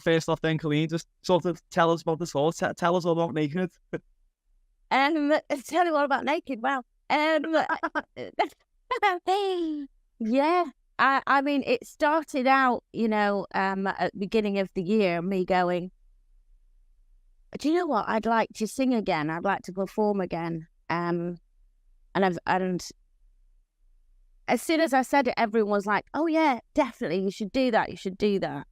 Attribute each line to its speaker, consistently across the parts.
Speaker 1: first off then, Coleen, just sort of tell us about the tour. Tell us all about Naked.
Speaker 2: Tell you all about Naked. Wow. Yeah. I mean, it started out, at the beginning of the year, me going, do you know what? I'd like to sing again. I'd like to perform again. And as soon as I said it, everyone was like, oh yeah, definitely, you should do that. You should do that.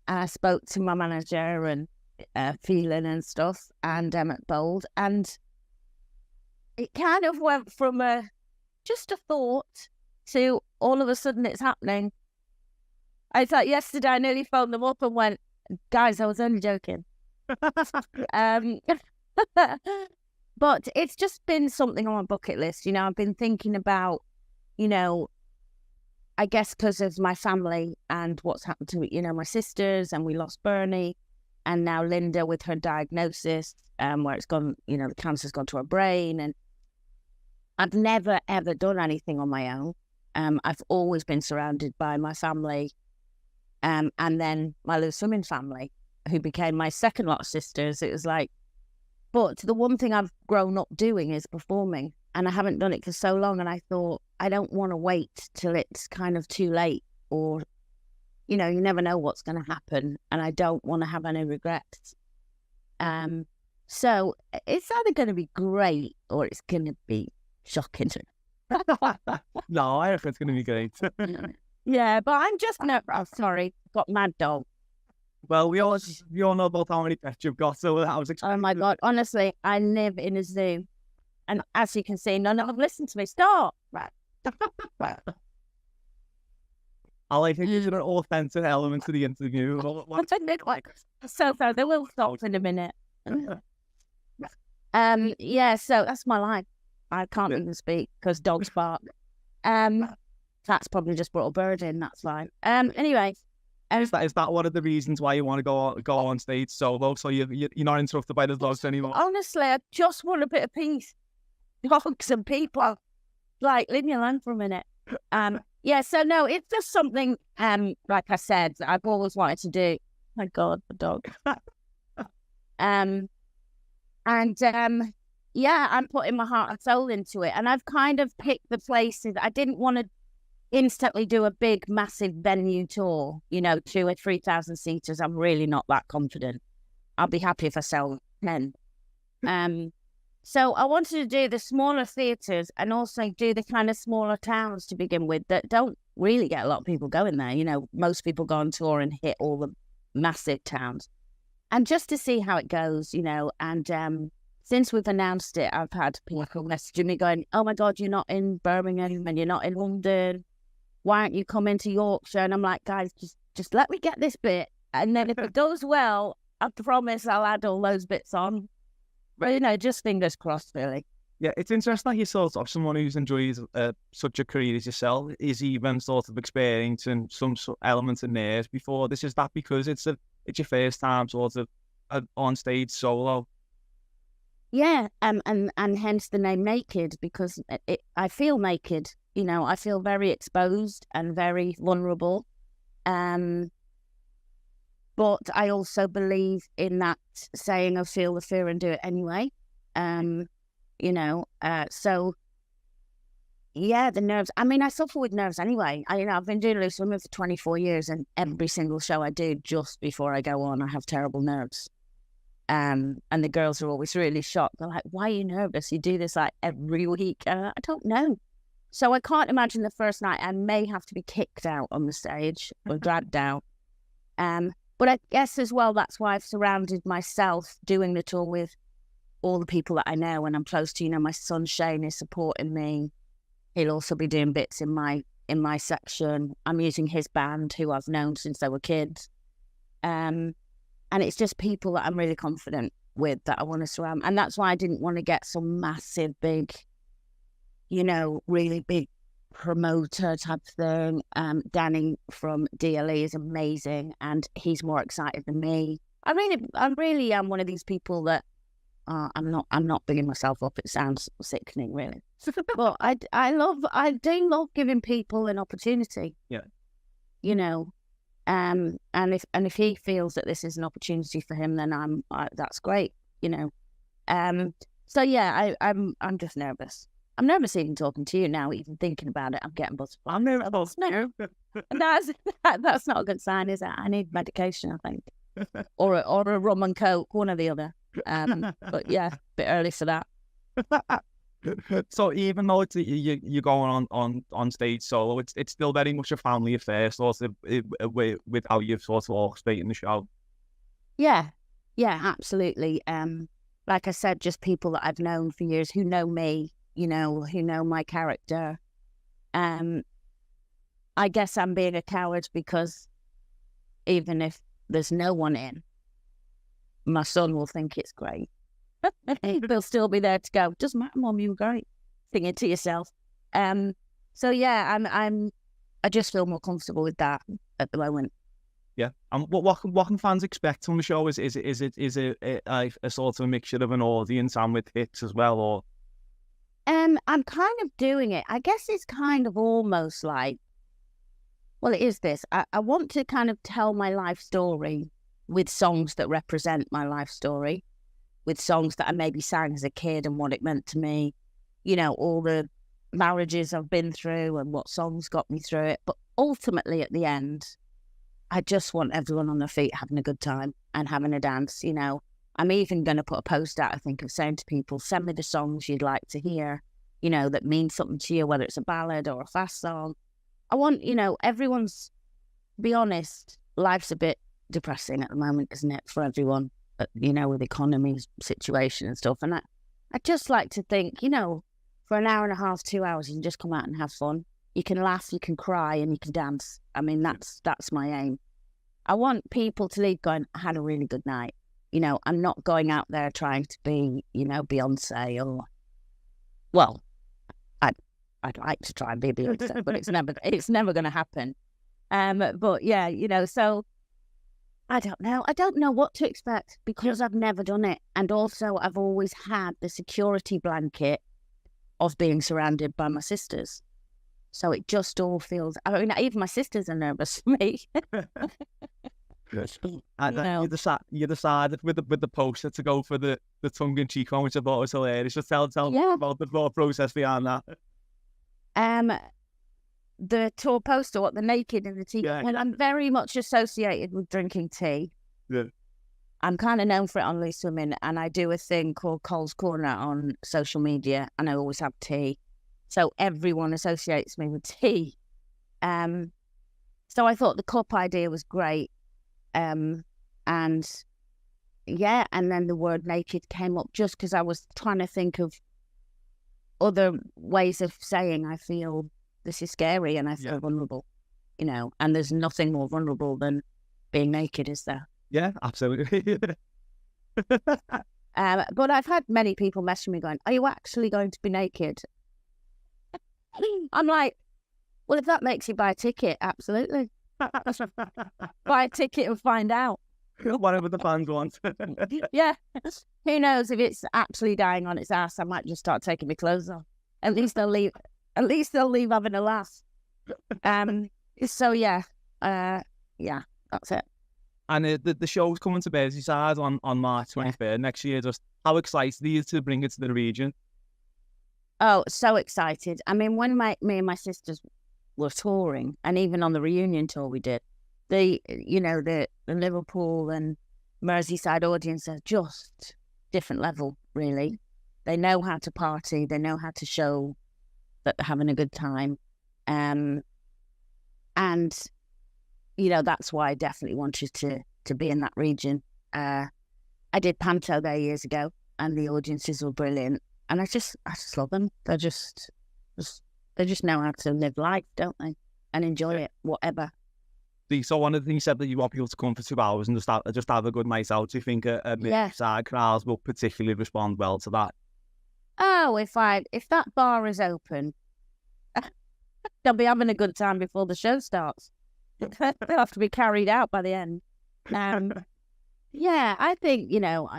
Speaker 2: And I spoke to my manager and Phelan and stuff and at Bold, and it kind of went from just a thought to all of a sudden it's happening. I thought yesterday I nearly phoned them up and went, guys, I was only joking. But it's just been something on my bucket list. I've been thinking about, I guess because of my family and what's happened to, my sisters, and we lost Bernie, and now Linda with her diagnosis, where it's gone, the cancer's gone to her brain. And I've never, ever done anything on my own. I've always been surrounded by my family, and then my little swimming family, who became my second lot of sisters. It was like, but the one thing I've grown up doing is performing, and I haven't done it for so long. And I thought, I don't want to wait till it's kind of too late, or, you never know what's going to happen, and I don't want to have any regrets. So it's either going to be great or it's going to be shocking.
Speaker 1: No, I reckon it's going to be great.
Speaker 2: Yeah, but I'm just sorry, got mad dog.
Speaker 1: Well, we all know about how many pets you've got, so I was
Speaker 2: oh my God, honestly, I live in a zoo, and as you can see, none of them listen to me. Stop. Right.
Speaker 1: I like it. There's an authentic element to the interview.
Speaker 2: So they will stop in a minute. Yeah, so that's my life. I can't even speak because dogs bark. That's probably just brought a bird in. That's fine. Anyway.
Speaker 1: Is that one of the reasons why you want to go on stage solo, so you're not interrupted by the dogs anymore?
Speaker 2: Honestly, I just want a bit of peace. Dogs and people. Like, leave me alone for a minute. Yeah, so no, it's just something, like I said, I've always wanted to do. My God, the dog. Yeah, I'm putting my heart and soul into it. And I've kind of picked the places. I didn't want to instantly do a big, massive venue tour, 2,000 or 3,000 seaters. I'm really not that confident. I'll be happy if I sell 10. So I wanted to do the smaller theatres and also do the kind of smaller towns to begin with that don't really get a lot of people going there. Most people go on tour and hit all the massive towns. And just to see how it goes, and since we've announced it, I've had people messaging me going, oh my God, you're not in Birmingham and you're not in London. Why aren't you coming to Yorkshire? And I'm like, guys, just let me get this bit. And then if it goes well, I promise I'll add all those bits on. But, just fingers crossed, really.
Speaker 1: Yeah, it's interesting that you're sort of someone who's enjoyed such a career as yourself is even sort of experiencing some elements in theirs before. This is that because it's your first time sort of on stage solo.
Speaker 2: Yeah, and hence the name Naked, because I feel naked. I feel very exposed and very vulnerable. But I also believe in that saying of feel the fear and do it anyway. So yeah, the nerves. I mean, I suffer with nerves anyway. I've been doing loose swimming for 24 years, and every single show I do just before I go on, I have terrible nerves. And the girls are always really shocked. They're like, why are you nervous? You do this like every week. I don't know. So I can't imagine the first night I may have to be kicked out on the stage or dragged out. But I guess as well, that's why I've surrounded myself doing the tour with all the people that I know and I'm close to. My son Shane is supporting me. He'll also be doing bits in my section. I'm using his band, who I've known since they were kids. And it's just people that I'm really confident with that I want to surround. And that's why I didn't want to get some massive, big, really big promoter type thing. Danny from DLE is amazing, and he's more excited than me. I really am one of these people that I'm not bigging myself up. It sounds sickening, really. But I do love giving people an opportunity.
Speaker 1: Yeah.
Speaker 2: And if he feels that this is an opportunity for him, then that's great, you know. So yeah, I'm just nervous. I'm nervous even talking to you now, even thinking about it. I'm getting butterflies.
Speaker 1: I'm nervous.
Speaker 2: No, that's not a good sign, is it? I need medication, I think, or a rum and coke, one or the other. But yeah, a bit early for that.
Speaker 1: So even though you're going on stage solo, it's still very much a family affair, sort of, with how you've sort of orchestrating the show.
Speaker 2: Yeah, absolutely. Like I said, just people that I've known for years who know me, you know, who know my character. I guess I'm being a coward because even if there's no one in, my son will think it's great. They'll still be there to go, doesn't matter, Mum, you were great. Singing to yourself. So yeah, I just feel more comfortable with that at the moment.
Speaker 1: Yeah. And what can fans expect on the show? Is it a sort of a mixture of an audience and with hits as well, or?
Speaker 2: I'm kind of doing it. I guess it's kind of almost like, well, it is this. I want to kind of tell my life story with songs that represent my life story, with songs that I maybe sang as a kid and what it meant to me, you know, all the marriages I've been through and what songs got me through it. But ultimately, at the end, I just want everyone on their feet having a good time and having a dance, you know. I'm even going to put a post out, I think, of saying to people, send me the songs you'd like to hear, you know, that mean something to you, whether it's a ballad or a fast song. I want, you know, everyone's, be honest, life's a bit depressing at the moment, isn't it, for everyone, you know, with the economy situation and stuff. And I just like to think, you know, for an hour and a half, 2 hours, you can just come out and have fun. You can laugh, you can cry, and you can dance. I mean, that's my aim. I want people to leave going, I had a really good night. You know, I'm not going out there trying to be, you know, Beyonce or, well, I'd like to try and be Beyonce, but it's never going to happen. But yeah, you know, so I don't know. I don't know what to expect because I've never done it. And also I've always had the security blanket of being surrounded by my sisters. So it just all feels, I mean, even my sisters are nervous for me.
Speaker 1: And you decided with the poster to go for the tongue-in-cheek one, which I thought was hilarious. Just tell me about the thought process behind that.
Speaker 2: The tour poster, the naked in the tea.
Speaker 1: Yeah.
Speaker 2: Well, I'm very much associated with drinking tea.
Speaker 1: Yeah.
Speaker 2: I'm kind of known for it on Loose Women, and I do a thing called Cole's Corner on social media, and I always have tea. So everyone associates me with tea. So I thought the cup idea was great. And yeah, and then the word naked came up just because I was trying to think of other ways of saying I feel this is scary and I feel vulnerable, you know, and there's nothing more vulnerable than being naked, is there?
Speaker 1: Yeah, absolutely.
Speaker 2: But I've had many people messaging me going, are you actually going to be naked? I'm like, well, if that makes you buy a ticket, absolutely. Buy a ticket and find out.
Speaker 1: Whatever the fans want.
Speaker 2: Yeah. Who knows, if it's actually dying on its ass, I might just start taking my clothes off. At least they'll leave having a laugh. So yeah, that's it.
Speaker 1: And the show's coming to Merseyside on March 23rd next year. Just how excited are you to bring it to the region?
Speaker 2: Oh, so excited. I mean, when me and my sisters were touring, and even on the reunion tour we did, the Liverpool and Merseyside audience are just different level, really. They know how to party. They know how to show that they're having a good time. And, you know, that's why I definitely wanted to be in that region. I did Panto there years ago, and the audiences were brilliant. And I just love them. They just know how to live life, don't they? And enjoy it, whatever.
Speaker 1: So one of the things you said that you want people to come for 2 hours and just have a good night out. Do you think a Merseyside crowd will particularly respond well to that?
Speaker 2: Oh, if that bar is open, they'll be having a good time before the show starts. They'll have to be carried out by the end. Yeah, I think, you know,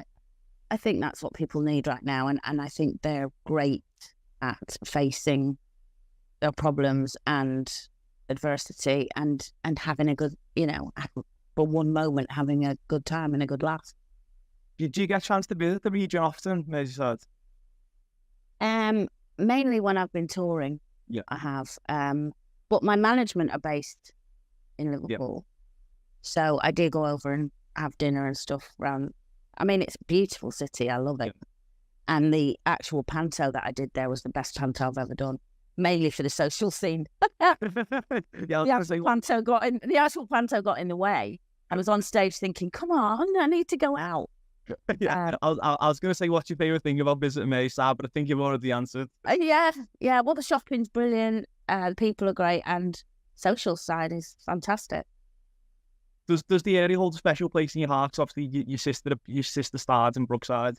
Speaker 2: I think that's what people need right now, and I think they're great at facing their problems and adversity and having a good, for one moment having a good time and a good laugh.
Speaker 1: Do you get a chance to visit the region often, Merseyside?
Speaker 2: Mainly when I've been touring.
Speaker 1: Yeah.
Speaker 2: I have. But my management are based in Liverpool. So I do go over and have dinner and stuff around. I mean, it's a beautiful city. I love it.
Speaker 1: Yeah.
Speaker 2: And the actual panto that I did there was the best panto I've ever done, mainly for the social scene. The actual panto got in the way. I was on stage thinking, come on, I need to go out.
Speaker 1: Yeah, I was going to say, what's your favourite thing about visiting Merseyside, but I think you've already answered.
Speaker 2: Yeah. Well, the shopping's brilliant. The people are great, and social side is fantastic.
Speaker 1: Does the area hold a special place in your heart? 'Cause obviously, your sister starred in Brookside.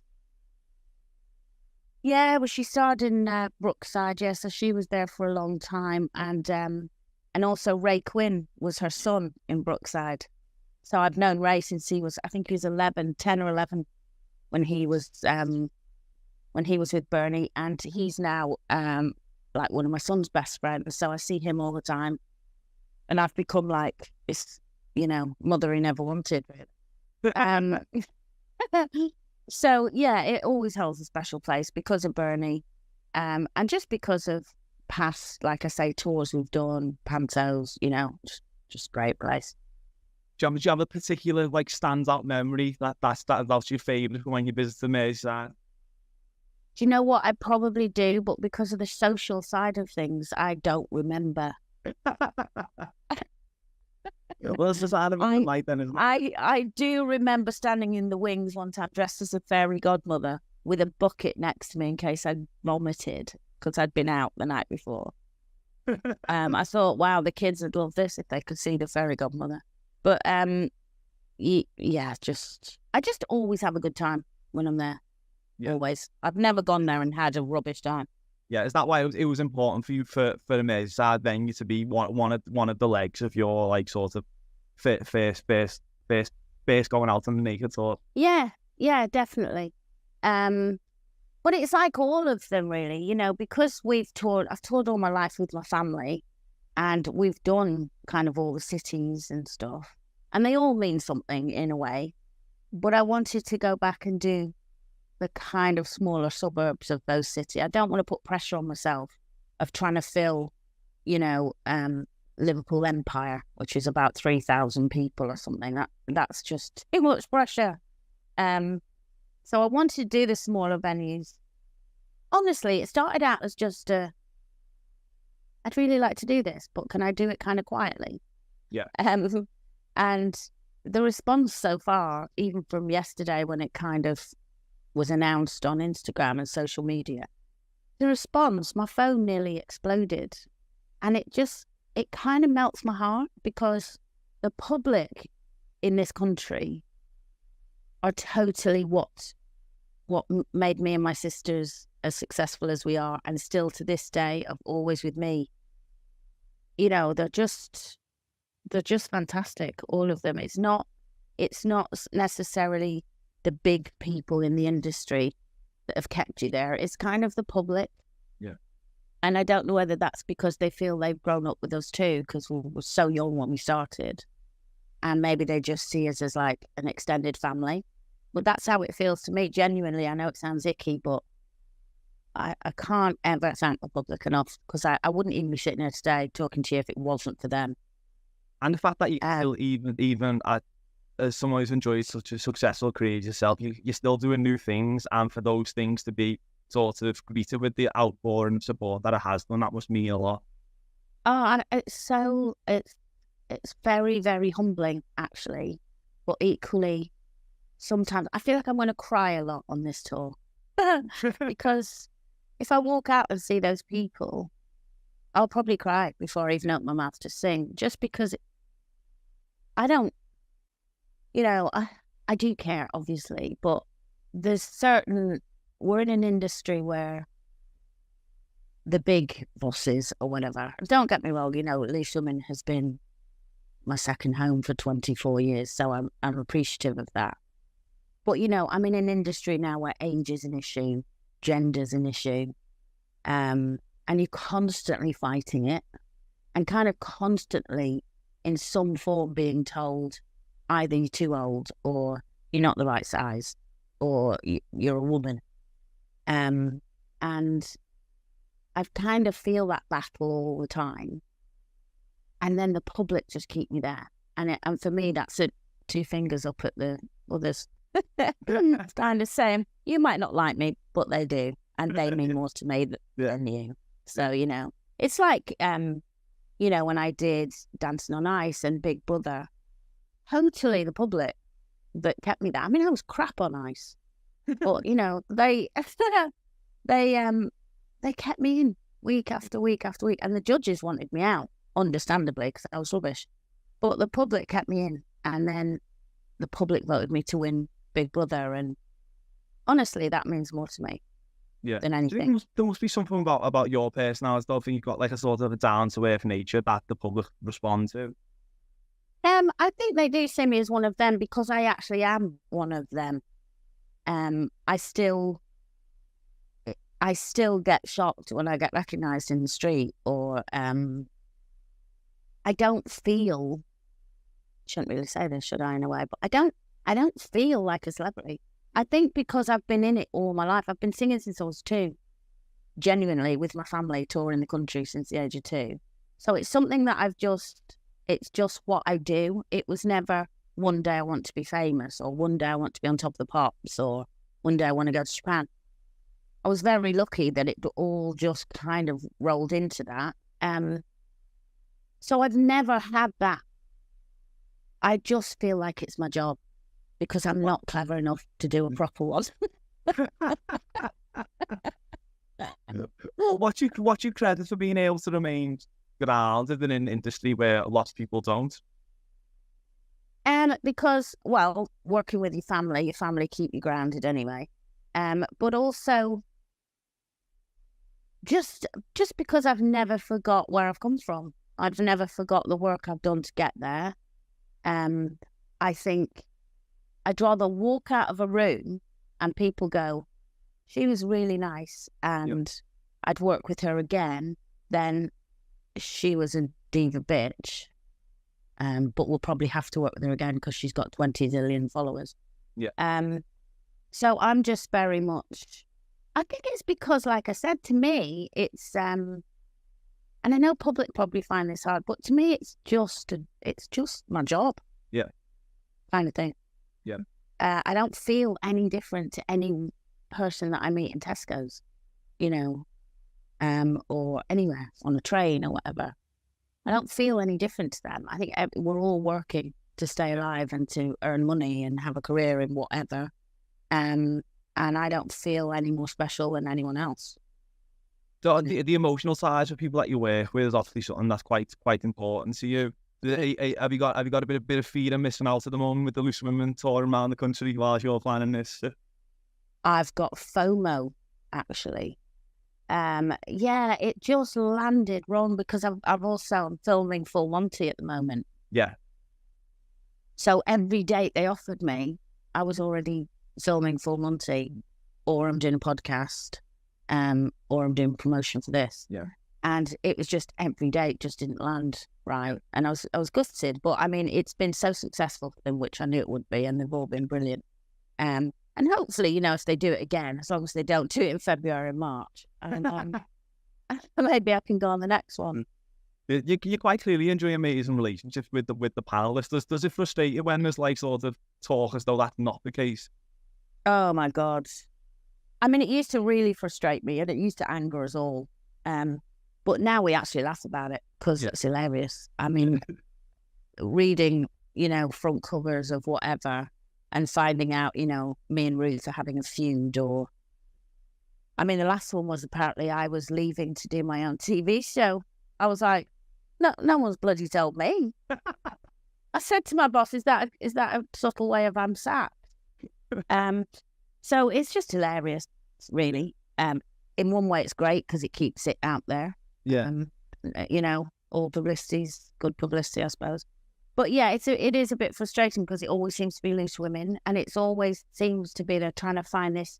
Speaker 2: Yeah, well, she starred in Brookside. Yeah, so she was there for a long time, and also Ray Quinn was her son in Brookside. So I've known Ray since he was, I think he was 10 or 11 when he was with Bernie, and he's now like one of my son's best friends. So I see him all the time, and I've become like this, mother he never wanted. So yeah, it always holds a special place because of Bernie, and just because of past, like I say, tours we've done, pantos. Just great place.
Speaker 1: Do you have a particular standout memory that's your favourite when you visit the Merseyside?
Speaker 2: Do you know what? I probably do, but because of the social side of things, I don't remember.
Speaker 1: Well, it's just out of my life then, isn't it?
Speaker 2: I do remember standing in the wings one time dressed as a fairy godmother with a bucket next to me in case I vomited because I'd been out the night before. I thought, wow, the kids would love this if they could see the fairy godmother. But I just always have a good time when I'm there. Yeah. Always. I've never gone there and had a rubbish time.
Speaker 1: Yeah, is that why it was important for you for the Merseyside venue to be one of the legs of your sort of first going out on the naked tour?
Speaker 2: Yeah, definitely. But it's like all of them really, because I've toured all my life with my family, and we've done kind of all the cities and stuff, and they all mean something in a way. But I wanted to go back and do the kind of smaller suburbs of those cities. I don't want to put pressure on myself of trying to fill, Liverpool Empire, which is about 3,000 people or something. That's just too much pressure. So I wanted to do the smaller venues. Honestly, it started out as just I'd really like to do this, but can I do it kind of quietly?
Speaker 1: Yeah.
Speaker 2: And the response so far, even from yesterday when it kind of was announced on Instagram and social media, the response, my phone nearly exploded. And it kind of melts my heart, because the public in this country are totally what made me and my sisters as successful as we are, and still to this day are always with me. They're just fantastic, all of them. It's not necessarily the big people in the industry that have kept you there. It's kind of the public.
Speaker 1: Yeah. And
Speaker 2: I don't know whether that's because they feel they've grown up with us too, because we were so young when we started, and maybe they just see us as like an extended family. But that's how it feels to me, genuinely. I know it sounds icky, but I can't ever thank the public enough, because I wouldn't even be sitting here today talking to you if it wasn't for them.
Speaker 1: And the fact that you still, even as someone who's enjoyed such a successful career as yourself, you're still doing new things, and for those things to be sort of greeted with the outpouring of support that it has done, that must mean a lot.
Speaker 2: Oh, and it's very, very humbling, actually. But equally, sometimes I feel like I'm going to cry a lot on this tour. Because if I walk out and see those people, I'll probably cry before I even open my mouth to sing, just because I don't, I do care, obviously, but we're in an industry where the big bosses or whatever, don't get me wrong, Lee Shuman has been my second home for 24 years, so I'm appreciative of that. But, I'm in an industry now where age is an issue, gender's an issue, and you're constantly fighting it. and kind of constantly in some form being told either you're too old or you're not the right size or you're a woman. And I kind of feel that battle all the time. And then the public just keep me there. And for me, that's two fingers up at the others. It's kind of saying, you might not like me, but they do. And they mean more to me than you. So, you know, it's like, you know, when I did Dancing on Ice and Big Brother, totally the public that kept me there. I mean, I was crap on ice. But, you know, they kept me in week after week after week. And the judges wanted me out, understandably, because I was rubbish. But the public kept me in. And then the public voted me to win Big Brother. And honestly, that means more to me than anything.
Speaker 1: There must be something about your personality. I don't think you've got like a sort of a down-to-earth nature that the public respond to.
Speaker 2: I think they do see me as one of them because I actually am one of them. I still get shocked when I get recognised in the street, or I don't feel. Shouldn't really say this, should I? In a way, but I don't feel like a celebrity. I think because I've been in it all my life. I've been singing since I was 2, genuinely, with my family, touring the country since the age of 2. So it's something that it's just what I do. It was never one day I want to be famous, or one day I want to be on Top of the Pops, or one day I want to go to Japan. I was very lucky that it all just kind of rolled into that. So I've never had that. I just feel like it's my job because I'm not clever enough to do a proper one.
Speaker 1: Well, what you credit for being able to remain grounded in an industry where a lot of people don't?
Speaker 2: Because, well, working with your family keep you grounded anyway. But also, just because I've never forgot where I've come from. I've never forgot the work I've done to get there. I think I'd rather walk out of a room and people go, she was really nice, and I'd work with her again, than she was a diva bitch. But we'll probably have to work with her again because she's got 20 zillion followers. So I'm just very much, I think it's because, like I said, to me, it's, and I know public probably find this hard, but to me, it's just my job.
Speaker 1: Yeah.
Speaker 2: Kind of thing.
Speaker 1: Yeah.
Speaker 2: I don't feel any different to any person that I meet in Tesco's, you know, or anywhere on a train or whatever. I don't feel any different to them. I think we're all working to stay alive and to earn money and have a career in whatever. And I don't feel any more special than anyone else.
Speaker 1: So the emotional side of people that you work with is obviously something that's quite important to you. Have you got a bit of fear of missing out at the moment with the Loose Women touring around the country while you're planning this?
Speaker 2: I've got FOMO, actually. Yeah, it just landed wrong because I'm filming Full Monty at the moment.
Speaker 1: Yeah.
Speaker 2: So every date they offered me, I was already filming Full Monty, or I'm doing a podcast, or I'm doing promotion for this.
Speaker 1: Yeah.
Speaker 2: And it was just every date just didn't land right. And I was gutted, but I mean, it's been so successful for them, which I knew it would be, and they've all been brilliant. And hopefully, you know, if they do it again, as long as they don't do it in February and March, and maybe I can go on the next one.
Speaker 1: You quite clearly enjoy an amazing relationship with the panelists. Does it frustrate you when there's like sort of talk as though that's not the case?
Speaker 2: Oh my God. I mean, it used to really frustrate me and it used to anger us all. But now we actually laugh about it because it's hilarious. I mean, reading, you know, front covers of whatever and finding out, you know, me and Ruth are having a feud, or, I mean, the last one was apparently I was leaving to do my own TV show. I was like, no one's bloody told me. I said to my boss, is that a subtle way of I'm sacked? So it's just hilarious, really. In one way, it's great because it keeps it out there.
Speaker 1: Yeah.
Speaker 2: You know, all publicity's good publicity, I suppose. But yeah, it is a bit frustrating because it always seems to be Loose Women, and it's always seems to be they're trying to find this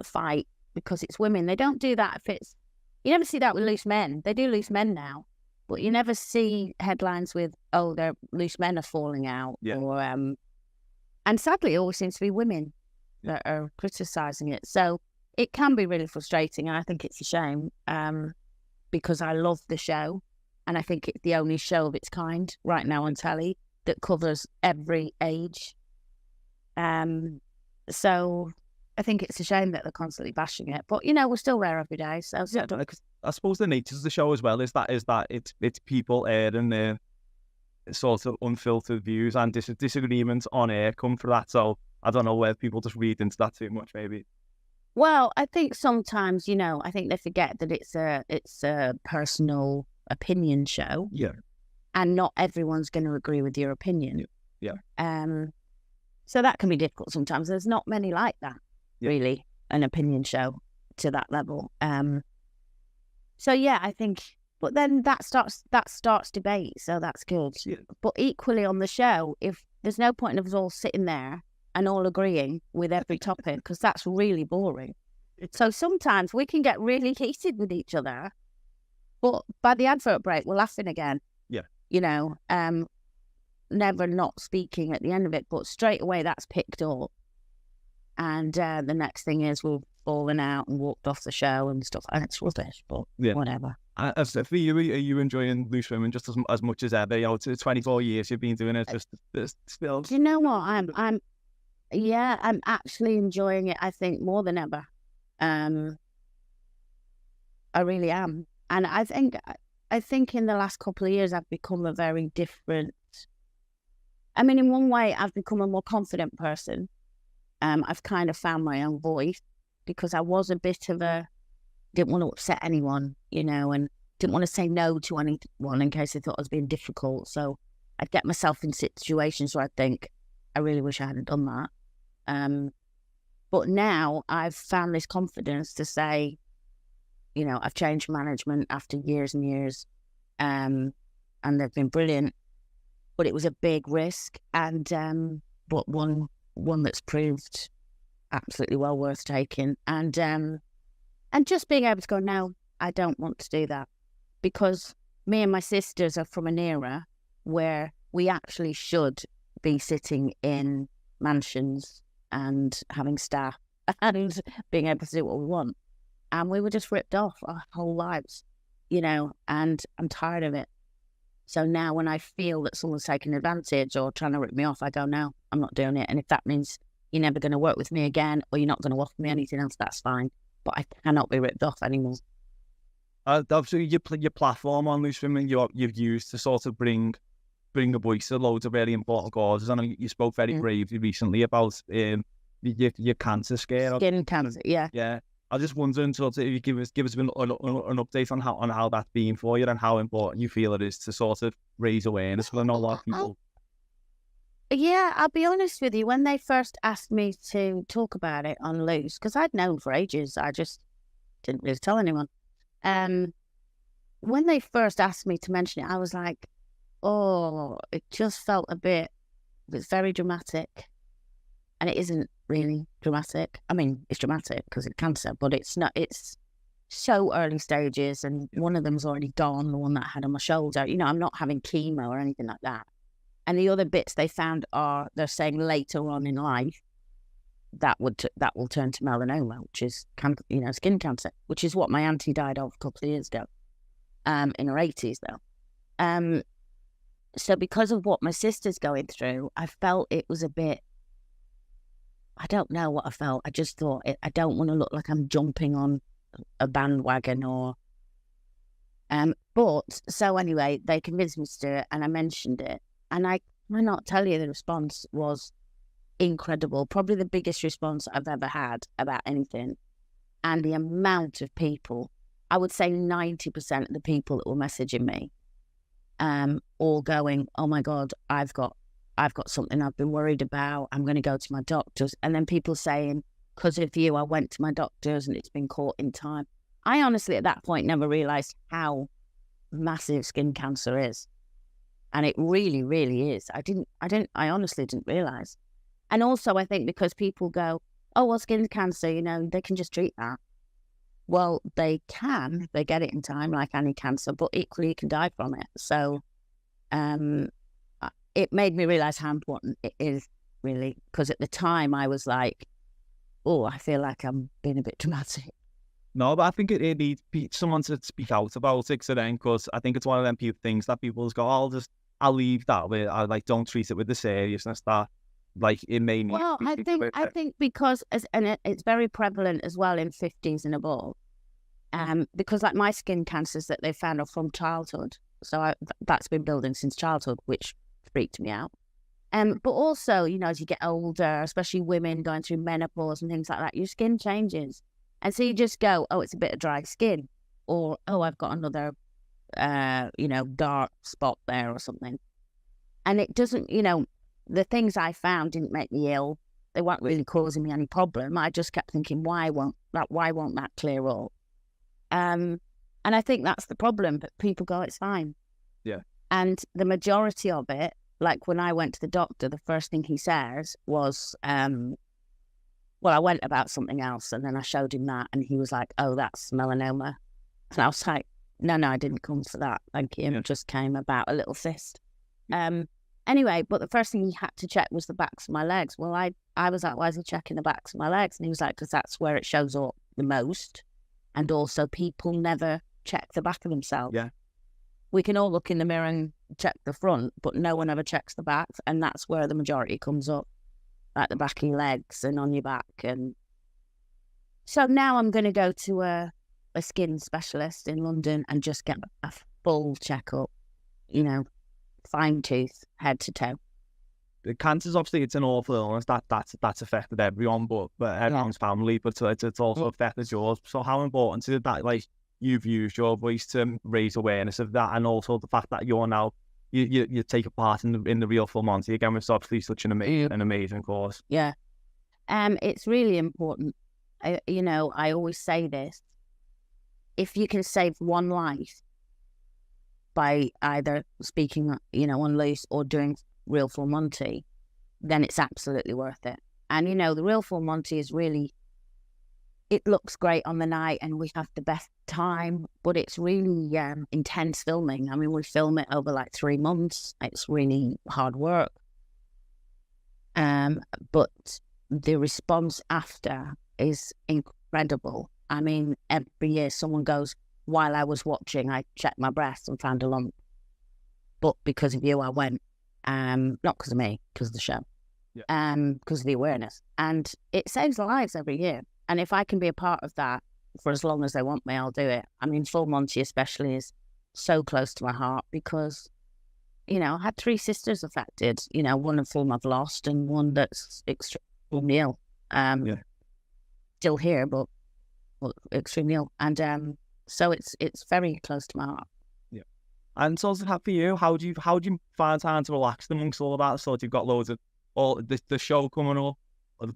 Speaker 2: fight because it's women. They don't do that if it's. You never see that with Loose Men. They do Loose Men now, But you never see headlines with, oh, their loose men are falling out.
Speaker 1: Yeah.
Speaker 2: Or, and sadly, it always seems to be women that are criticising it. So it can be really frustrating. And I think it's a shame because I love the show. And I think it's the only show of its kind right now on telly that covers every age. So I think it's a shame that they're constantly bashing it. But, you know, we're still there every day. So
Speaker 1: yeah, I suppose the nature of the show as well is that it's people airing their sort of unfiltered views, and disagreements on air come from that. So I don't know whether people just read into that too much, maybe.
Speaker 2: Well, I think sometimes, you know, I think they forget that it's a personal opinion show.
Speaker 1: Yeah.
Speaker 2: And not everyone's going to agree with your opinion.
Speaker 1: Yeah.
Speaker 2: So that can be difficult sometimes. There's not many like that, really, an opinion show to that level. So yeah, I think, but then that starts debate, so that's good.
Speaker 1: Yeah.
Speaker 2: But equally on the show, if there's no point of us all sitting there and all agreeing with every topic, because that's really boring. So sometimes we can get really heated with each other, but by the advert break, we're laughing again.
Speaker 1: Yeah.
Speaker 2: You know, never not speaking at the end of it, but straight away that's picked up. And the next thing is we've fallen out and walked off the show and stuff. And it's rubbish, but whatever.
Speaker 1: As for you, are you enjoying Loose Women just as much as ever? You know, it's 24 years you've been doing it. Just still.
Speaker 2: Do you know what? I'm actually enjoying it. I think more than ever. I really am, and I think in the last couple of years I've become a very different. I mean, in one way, I've become a more confident person. I've kind of found my own voice because I was a bit of didn't want to upset anyone, you know, and didn't want to say no to anyone in case they thought I was being difficult. So I'd get myself in situations where I'd think, I really wish I hadn't done that. But now I've found this confidence to say, you know, I've changed management after years and years, and they've been brilliant. But it was a big risk, and but one that's proved absolutely well worth taking. And just being able to go, no, I don't want to do that, because me and my sisters are from an era where we actually should be sitting in mansions and having staff and being able to do what we want. And we were just ripped off our whole lives, you know, and I'm tired of it. So now when I feel that someone's taking advantage or trying to rip me off, I go, no, I'm not doing it. And if that means you're never going to work with me again or you're not going to offer me anything else, that's fine. But I cannot be ripped off anymore.
Speaker 1: Obviously, your platform on Loose Women you've used to sort of bring a voice to loads of very important causes. I know you spoke very bravely recently about your cancer scare.
Speaker 2: Skin cancer, yeah.
Speaker 1: Yeah. I was just wondering, sort of, if you give us an update on how that's been for you and how important you feel it is to sort of raise awareness. Because I know a lot of people.
Speaker 2: Yeah, I'll be honest with you. When they first asked me to talk about it on Loose, because I'd known for ages, I just didn't really tell anyone. When they first asked me to mention it, I was like, oh, it just felt it's very dramatic. And it isn't really dramatic. I mean, it's dramatic because it's cancer, but it's not, it's so early stages, and one of them's already gone, the one that I had on my shoulder. You know, I'm not having chemo or anything like that. And the other bits they found they're saying later on in life that will turn to melanoma, which is, skin cancer, which is what my auntie died of a couple of years ago, in her 80s though. So because of what my sister's going through, I felt it was a bit, I don't know what I felt. I just thought, I don't want to look like I'm jumping on a bandwagon or... But, so anyway, they convinced me to do it, and I mentioned it. And I cannot tell you, the response was incredible. Probably the biggest response I've ever had about anything. And the amount of people, I would say 90% of the people that were messaging me, all going, oh my God, I've got something I've been worried about. I'm going to go to my doctors. And then people saying, because of you, I went to my doctors and it's been caught in time. I honestly, at that point, never realised how massive skin cancer is. And it really, really is. I honestly didn't realise. And also, I think because people go, oh, well, skin cancer, they can just treat that. well, they get it in time, like any cancer, but equally you can die from it. So it made me realize how important it is, really, because at the time I was like, oh, I feel like I'm being a bit dramatic.
Speaker 1: No, but I think it needs someone to speak out about it, so then, because I think it's one of them things that people just go, I'll leave that with, I like, don't treat it with the seriousness that, like, it may need.
Speaker 2: Well, I think because, it's very prevalent as well in 50s and above, because like my skin cancers that they found are from childhood. So that's been building since childhood, which freaked me out. But also, you know, as you get older, especially women going through menopause and things like that, your skin changes. And so you just go, oh, it's a bit of dry skin, or, oh, I've got another, dark spot there or something. And it doesn't, the things I found didn't make me ill. They weren't really causing me any problem. I just kept thinking, why won't that clear up? And I think that's the problem, but people go, it's fine.
Speaker 1: Yeah.
Speaker 2: And the majority of it, like when I went to the doctor, the first thing he says was, well, I went about something else, and then I showed him that, and he was like, oh, that's melanoma. And I was like, no, I didn't come for that. Thank you. It just came about a little cyst. Anyway, but the first thing he had to check was the backs of my legs. Well, I was like, why is he checking the backs of my legs? And he was like, because that's where it shows up the most. And also people never check the back of themselves.
Speaker 1: Yeah.
Speaker 2: We can all look in the mirror and check the front, but no one ever checks the back. And that's where the majority comes up, at the back of your legs and on your back. And so now I'm going to go to a skin specialist in London and just get a full checkup, fine tooth, head to toe.
Speaker 1: The cancer's obviously, it's an awful illness that's affected everyone, but everyone's family, but it's also affected yours. So how important is it that, like, you've used your voice to raise awareness of that, and also the fact that you're now you take a part in the Real Full Monty again, which is obviously such an amazing cause.
Speaker 2: Yeah, it's really important. I always say this: if you can save one life by either speaking, on loose or doing Real Full Monty, then it's absolutely worth it. And the Real Full Monty is really, it looks great on the night and we have the best time, but it's really intense filming. I mean, we film it over like 3 months. It's really hard work. But the response after is incredible. I mean, every year someone goes, while I was watching, I checked my breast and found a lump. But because of you, I went. Not because of me, because of the show. Yeah. Because of the awareness. And it saves lives every year. And if I can be a part of that for as long as they want me, I'll do it. I mean, Full Monty especially is so close to my heart because, I had 3 sisters affected. One of whom I've lost and one that's extremely ill. Still here, but extremely ill. And so it's very close to my heart.
Speaker 1: Yeah. And so for you, how do you find time to relax amongst all of that? So you've got loads of the show coming up,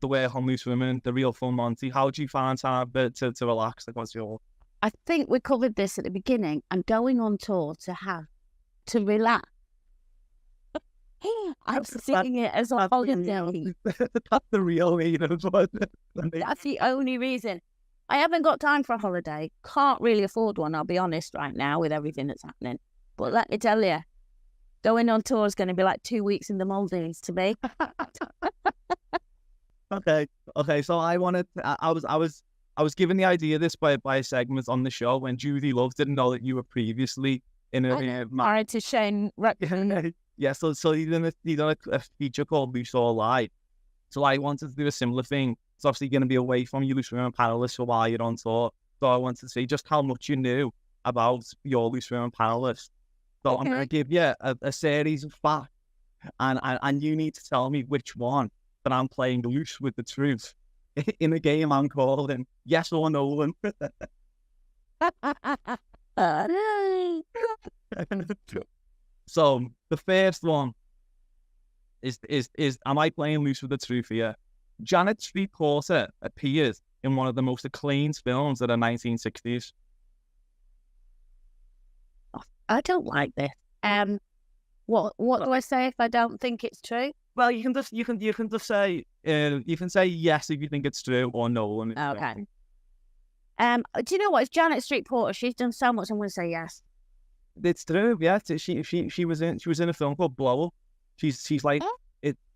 Speaker 1: the work on Loose Women, the Real Full Monty. How do you find time to relax? Like, what's your?
Speaker 2: I think we covered this at the beginning. I'm going on tour to relax. I'm seeing it as a holiday.
Speaker 1: That's the real reason.
Speaker 2: That's the only reason. I haven't got time for a holiday. Can't really afford one, I'll be honest, right now with everything that's happening. But let me tell you, going on tour is going to be like 2 weeks in the Maldives to me.
Speaker 1: Okay. So I was given the idea of this by a segment on the show when Judy Love didn't know that you were previously in a
Speaker 2: married to Shane.
Speaker 1: Yeah. So he done a feature called Loose or Lie. So I wanted to do a similar thing. It's obviously going to be away from your Loose Women panelists for while you're on tour. So I wanted to see just how much you knew about your Loose Women panelists. So I'm going to give you a series of facts, and you need to tell me which one that I'm playing loose with the truth in a game I'm calling Yes or Nolan. So the first one is am I playing loose with the truth here? Janet Street Porter appeared in one of the most acclaimed films of the 1960s.
Speaker 2: I don't like this. What do I say if I don't think it's true?
Speaker 1: Well, you can just say yes if you think it's true, or no.
Speaker 2: Okay. Do you know what? It's Janet Street Porter. She's done so much. I'm going to say yes.
Speaker 1: It's true. Yeah, she was in a film called Blow Up. She's like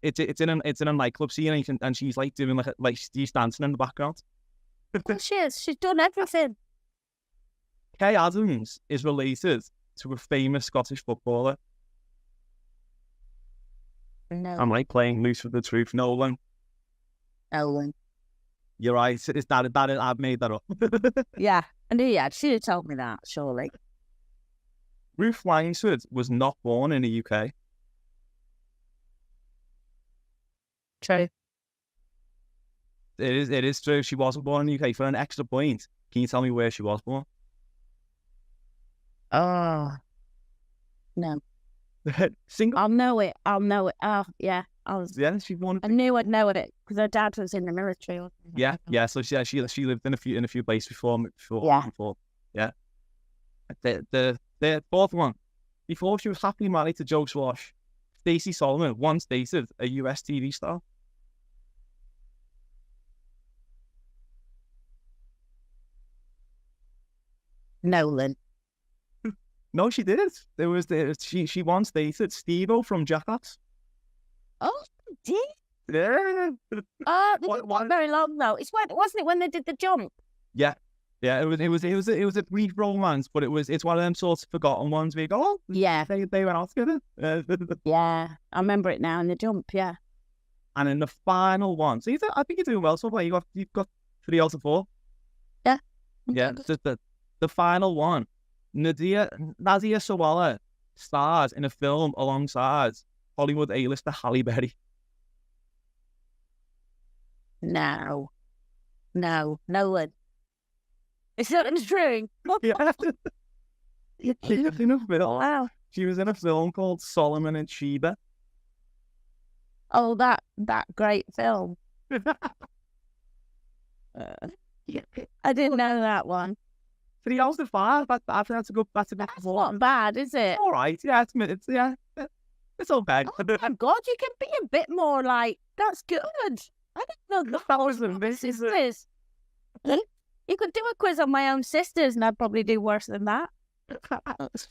Speaker 1: it's in a nightclub scene, and she's like doing like she's dancing in the background.
Speaker 2: Oh, she is. She's done everything.
Speaker 1: Kay Adams is related to a famous Scottish footballer.
Speaker 2: No.
Speaker 1: I'm like playing loose with the truth. Nolan.
Speaker 2: Nolan.
Speaker 1: You're right. It's that I've made that up.
Speaker 2: Yeah, I knew you had. She'd have told me that, surely.
Speaker 1: Ruth Lyngsford was not born in the UK.
Speaker 2: True.
Speaker 1: It is true. She wasn't born in the UK. For an extra point, can you tell me where she was born?
Speaker 2: Oh. No.
Speaker 1: Single.
Speaker 2: I'll know it. Oh, yeah.
Speaker 1: Yeah, she born.
Speaker 2: I knew I'd know it because her dad was in the military.
Speaker 1: Yeah. So she lived in a few places before.
Speaker 2: Yeah.
Speaker 1: Yeah. The fourth one. Before she was happily married to Joe Swash, Stacey Solomon once dated a US TV star.
Speaker 2: Nolan.
Speaker 1: No, she did. She once dated Steve-O from Jackass.
Speaker 2: Oh, did?
Speaker 1: Yeah.
Speaker 2: Not very long though. Wasn't it when they did the jump?
Speaker 1: Yeah. It was a brief romance, but it's one of them sorts of forgotten ones where you go, oh,
Speaker 2: yeah,
Speaker 1: they went out together.
Speaker 2: Yeah, I remember it now in the jump. Yeah.
Speaker 1: And in the final one, so I think you're doing well so far. You've got 3 out of 4.
Speaker 2: Yeah.
Speaker 1: Yeah. The final one, Nadia Sawalha stars in a film alongside Hollywood A-lister Halle Berry.
Speaker 2: No, Nolan. It's not true.
Speaker 1: Yeah.
Speaker 2: Wow.
Speaker 1: She was in a film called Solomon and Sheba.
Speaker 2: Oh, that great film. I didn't know that one.
Speaker 1: 3 out of 5. I think that's a good. That's
Speaker 2: not bad, is it?
Speaker 1: All right. Yeah, it's okay.
Speaker 2: Oh my God, you can be a bit more like, that's good. I didn't know
Speaker 1: that was amazing.
Speaker 2: Sisters. You could do a quiz on my own sisters, and I'd probably do worse than that.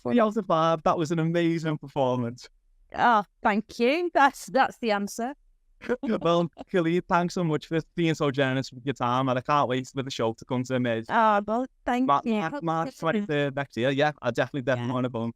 Speaker 1: 3 out of 5. That was an amazing performance.
Speaker 2: Oh, thank you. That's the answer.
Speaker 1: Well, Coleen, thanks so much for being so generous with your time, and I can't wait for the show to come to a mid.
Speaker 2: Oh, well, thank you.
Speaker 1: March 23rd next year. Yeah, I definitely want to go.